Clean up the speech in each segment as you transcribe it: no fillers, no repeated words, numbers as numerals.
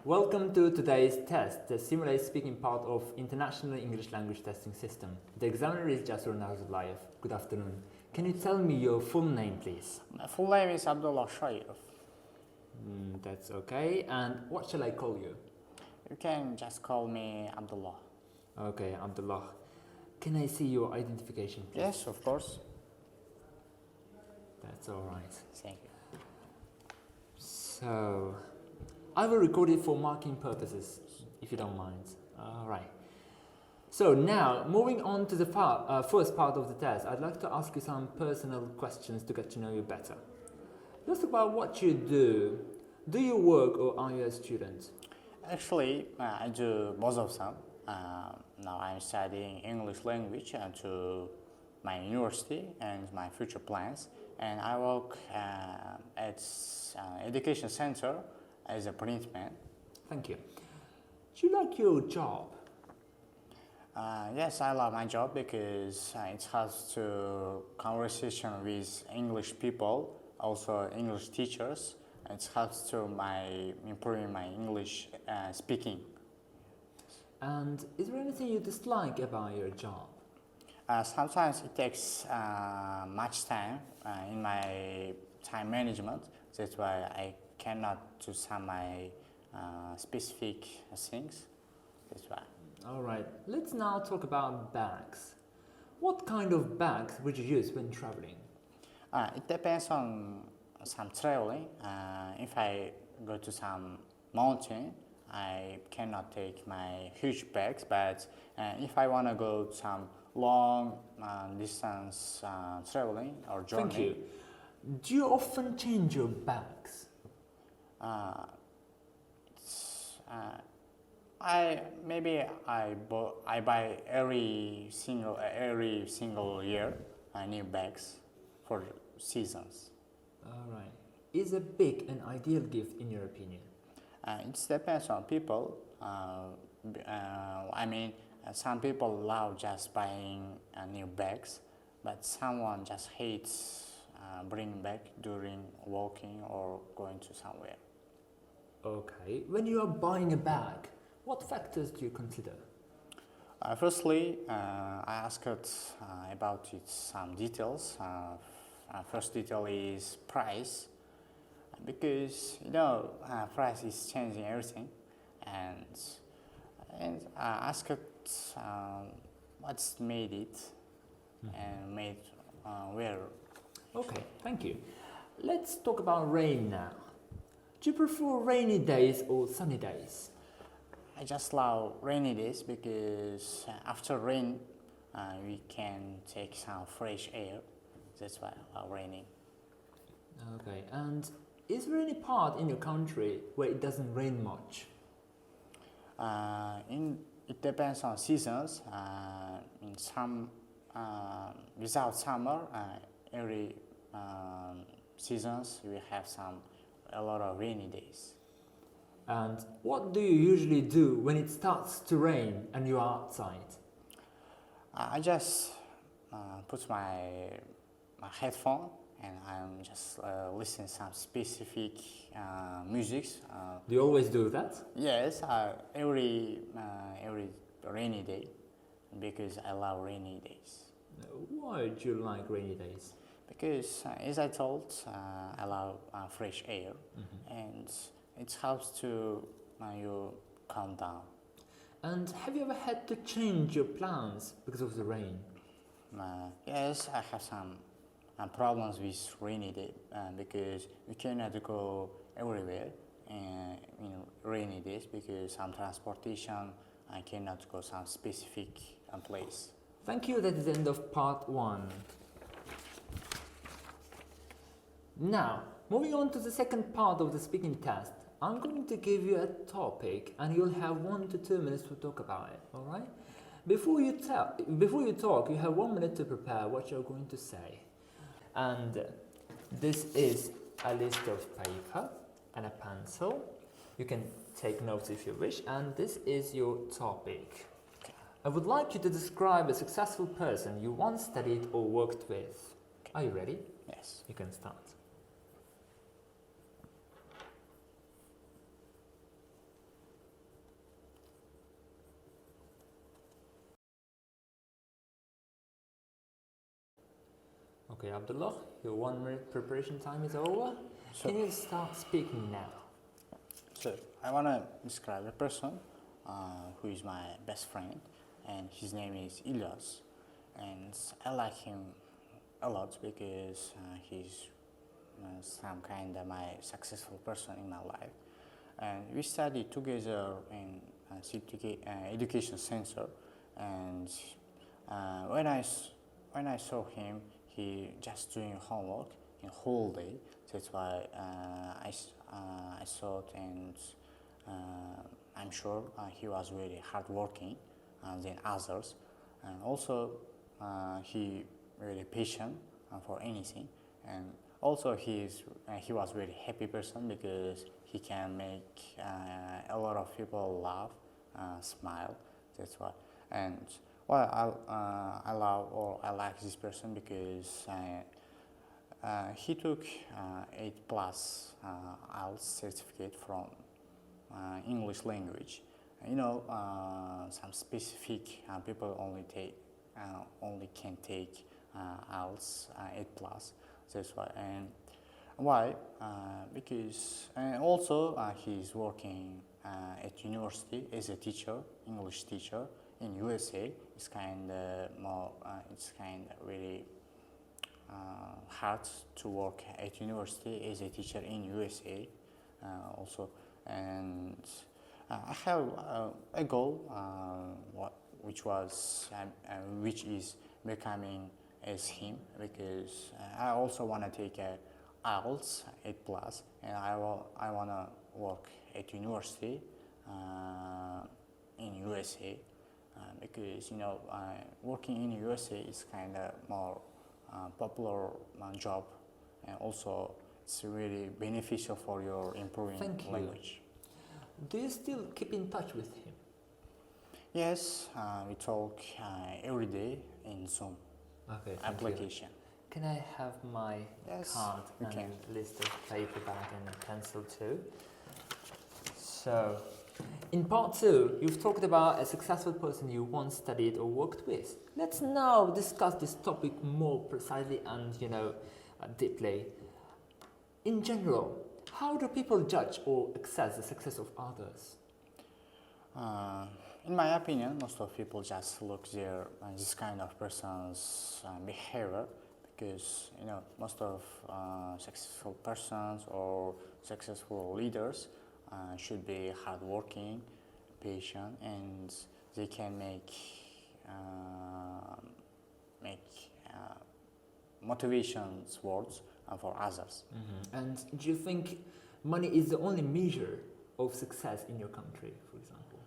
Welcome to today's test, the simulated speaking part of International English Language Testing System. The examiner is Jasur Nazarlayev. Good afternoon. Can you tell me your full name, please? My full name is Abdullah Shayev. That's okay. And what shall I call you? You can just call me Abdullah. Okay, Abdullah. Can I see your identification, please? Yes, of course. That's all right. Thank you. So, I will record it for marking purposes, if you don't mind. All right. So now, moving on to the first part of the test, I'd like to ask you some personal questions to get to know you better. Let's talk about what you do. Do you work or are you a student? Actually, I do both of them. Now I'm studying English language to my university and my future plans. And I work at education center as a printman. Thank you. Do you like your job? Yes, I love my job because it has to conversation with English people, also English teachers. It helps to improving my English speaking. And is there anything you dislike about your job? Sometimes it takes much time in my time management. That's why I cannot do some my specific things. That's why. All right. Let's now talk about bags. What kind of bags would you use when traveling? It depends on some traveling. If I go to some mountain, I cannot take my huge bags. But if I want to go some long distance traveling or journey. Thank you. Do you often change your bags? I buy every single year new bags for seasons. All right. Is a big an ideal gift in your opinion? It depends on people. Some people love just buying new bags, but someone just hates bringing back during walking or going to somewhere. Okay. When you are buying a bag, what factors do you consider? Firstly, I asked about it some details. First detail is price, because price is changing everything, and I asked what's made it and made where. Okay, thank you. Let's talk about rain now. Do you prefer rainy days or sunny days? I just love rainy days because after rain we can take some fresh air. That's why I love raining. Okay, and is there any part in your country where it doesn't rain much? It depends on seasons. In some without summer, every seasons we have a lot of rainy days. And what do you usually do when it starts to rain and you are outside? I just put my headphone and I'm just listening some specific music. Do you always do that? Yes, every rainy day, because I love rainy days. Why do you like rainy days? Because as I told, I love fresh air, and it helps to you calm down. And have you ever had to change your plans because of the rain? Yes, I have some problems with rainy day because we cannot go everywhere in rainy days, because some transportation I cannot go some specific place. Thank you. That is the end of part 1. Now, moving on to the second part of the speaking test, I'm going to give you a topic and you'll have 1 to 2 minutes to talk about it, all right? Before you talk, you have 1 minute to prepare what you're going to say. And this is a list of paper and a pencil. You can take notes if you wish, and this is your topic. I would like you to describe a successful person you once studied or worked with. Are you ready? Yes. You can start. Okay, Abdullah, your 1 minute preparation time is over. So, Can you start speaking now? so I want to describe a person who is my best friend, and his name is Ilyas, and I like him a lot because he's some kind of my successful person in my life, and we studied together in education center, and when I saw him, he just doing homework in whole day. That's why I thought, and I'm sure he was really hardworking than others, and also he really patient for anything, and also he was really happy person because he can make a lot of people laugh, smile. That's why, and well, I love or I like this person because he took 8 plus IELTS certificate from English language. You know, some specific people only can take IELTS 8 plus. That's why, and why? Because and also he's working at university as a teacher, English teacher in USA. It's kind of more. It's kind of really hard to work at university as a teacher in USA. Also, and I have a goal, which is becoming as him, because I also want to take a IELTS 8 plus, and I want to work at university in USA, because working in USA is kind of more popular job, and also it's really beneficial for your improving Thank you. language. Do you still keep in touch with him? Yes, we talk every day in Zoom Okay, thank you. application. Can I have my Yes, card you and can. list of paperback and a pencil too? So, in part 2, you've talked about a successful person you once studied or worked with. Let's now discuss this topic more precisely and, deeply. In general, how do people judge or assess the success of others? In my opinion, most of people just look their this kind of person's behavior, because most of successful persons or successful leaders should be hardworking, patient, and they can make motivations words for others. And do you think money is the only measure of success in your country, for example?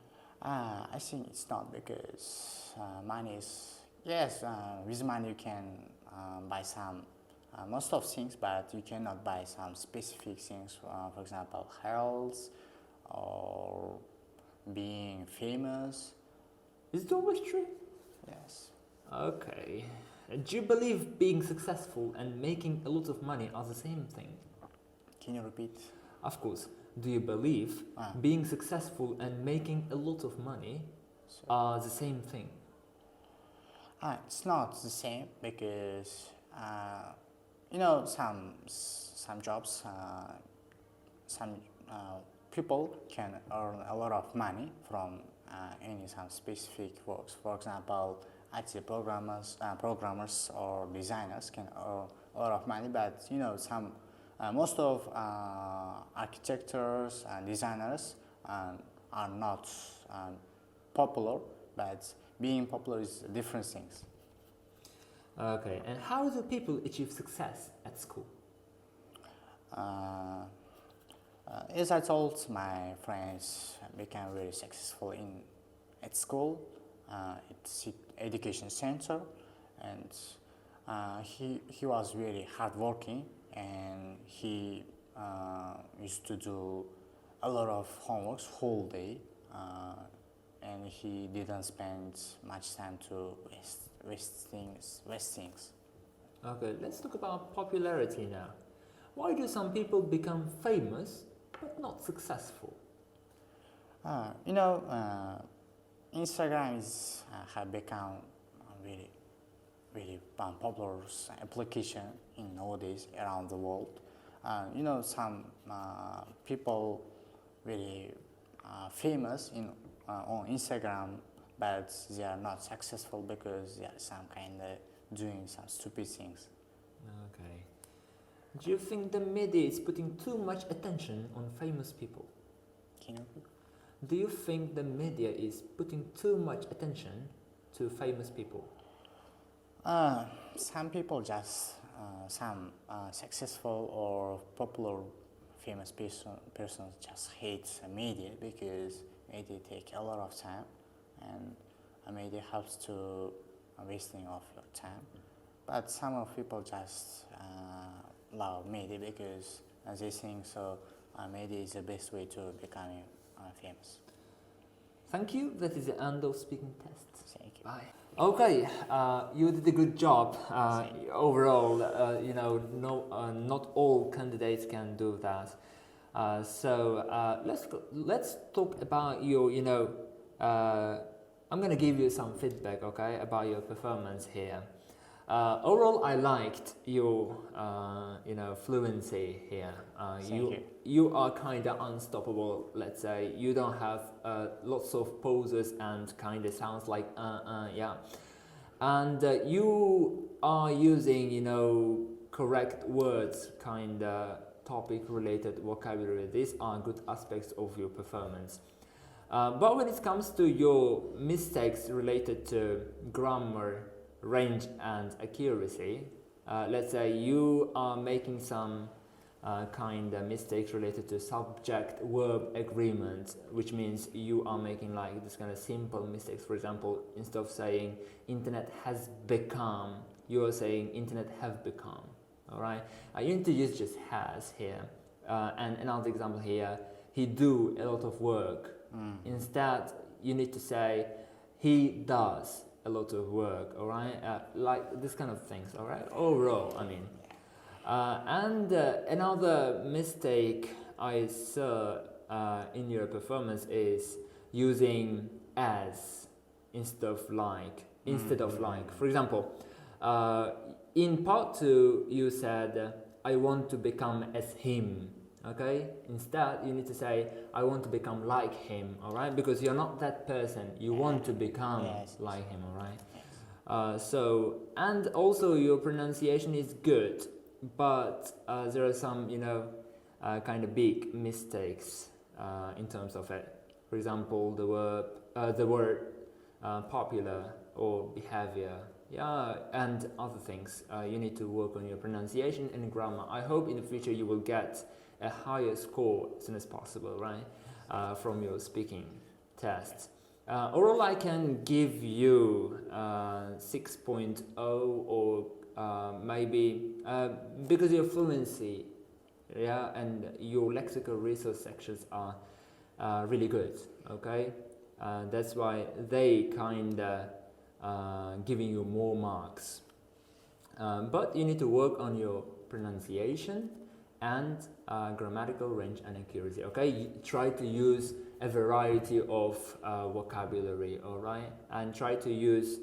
I think it's not, because money is, yes, with money you can buy some most of things, but you cannot buy some specific things, for example, health or being famous. Is it always true? Yes. Okay. Do you believe being successful and making a lot of money are the same thing? Can you repeat? Of course. Do you believe being successful and making a lot of money are the same thing? It's not the same, because some jobs, some people can earn a lot of money from some specific works. For example, IT programmers or designers can earn a lot of money, but most of architects and designers are not popular, but being popular is different things. Okay, and how do people achieve success at school? As I told, my friends became really successful at school, at education center, and he was really hardworking, and he used to do a lot of homeworks whole day, and he didn't spend much time to waste things. Okay, let's talk about popularity now. Why do some people become famous but not successful? Instagram have become really really popular application in nowadays around the world. Some people really famous on Instagram, but they are not successful because they are some kind of doing some stupid things. Okay. Do you think the media is putting too much attention on famous people? Can you? Do you think the media is putting too much attention to famous people? Some people just some successful or popular famous persons just hate media because media take a lot of time and media helps to wasting of your time. But some of people just love media because they think so. Media is the best way to becoming famous. Thank you. That is the end of speaking test. Thank you. Bye. Okay, you did a good job. Overall, not all candidates can do that. Let's talk about your. I'm gonna give you some feedback, okay, about your performance here. Overall, I liked your, fluency here. Thank you. You are kind of unstoppable. Let's say you don't have lots of pauses and kind of sounds like yeah, and you are using correct words, kind of topic-related vocabulary. These are good aspects of your performance. But when it comes to your mistakes related to grammar, range and accuracy, let's say you are making some kind of mistakes related to subject-verb agreement, which means you are making like this kind of simple mistakes. For example, instead of saying internet has become, you are saying internet have become. All right, you need to use just has here. And another example here, he do a lot of work. Instead, you need to say he does a lot of work. All right, like this kind of things. All right, overall, I mean. And another mistake I saw in your performance is using as instead of like. For example, in part 2 you said I want to become as him. Okay, instead you need to say I want to become like him. All right, because you're not that person, you want to become like him. All right. And also your pronunciation is good, but there are some kind of big mistakes in terms of it. For example, the word popular or behavior, and other things. You need to work on your pronunciation and grammar. I hope in the future you will get a higher score as soon as possible, right, from your speaking tests. Overall, I can give you 6.0 or maybe because your fluency, and your lexical resource sections are really good. Okay, that's why they kinda giving you more marks. But you need to work on your pronunciation and grammatical range and accuracy. Okay, try to use a variety of vocabulary. All right, and try to use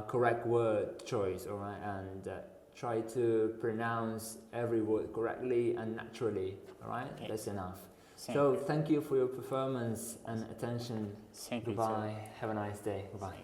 correct word choice. All right, and try to pronounce every word correctly and naturally. All right, that's enough. Thank you for your performance and attention. Thank you. Goodbye. Have a nice day. Goodbye.